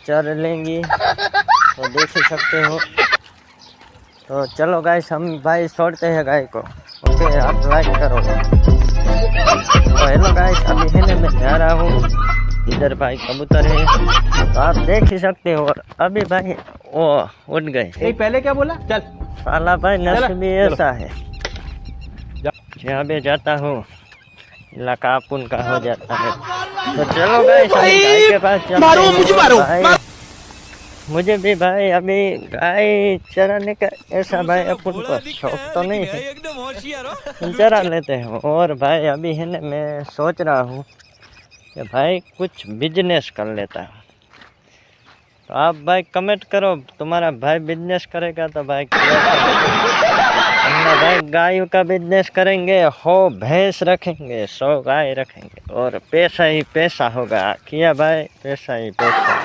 चर लेंगी तो देख ही सकते हो। तो चलो गाइस हम भाई छोड़ते हैं गाय को। ओके आप लाइक करो। तो हेलो गाइस, अभी है ना मैं जा रहा हूँ, इधर भाई कबूतर है तो आप देख ही सकते हो। और अभी भाई वो उड़ गए। नहीं पहले क्या बोला? चल साला भाई नस्ल भी ऐसा है, जहाँ भी जाता हूँ इलाका अपुन का हो जाता है। तो चलो गाइस अभी गाय के पास चलते हैं। भाई मुझे भी भाई अभी गाय चराने का ऐसा भाई अपन को शौक तो नहीं है, चरा लेते हैं। और भाई अभी है ना मैं सोच रहा हूँ कि भाई कुछ बिजनेस कर लेता हूँ। तो आप भाई कमेंट करो, तुम्हारा भाई बिजनेस करेगा तो भाई हमने भाई गायों का बिजनेस करेंगे, हो भैंस रखेंगे, 100 गाय रखेंगे और पैसा ही पैसा होगा। किया भाई, पैसा ही पैसा।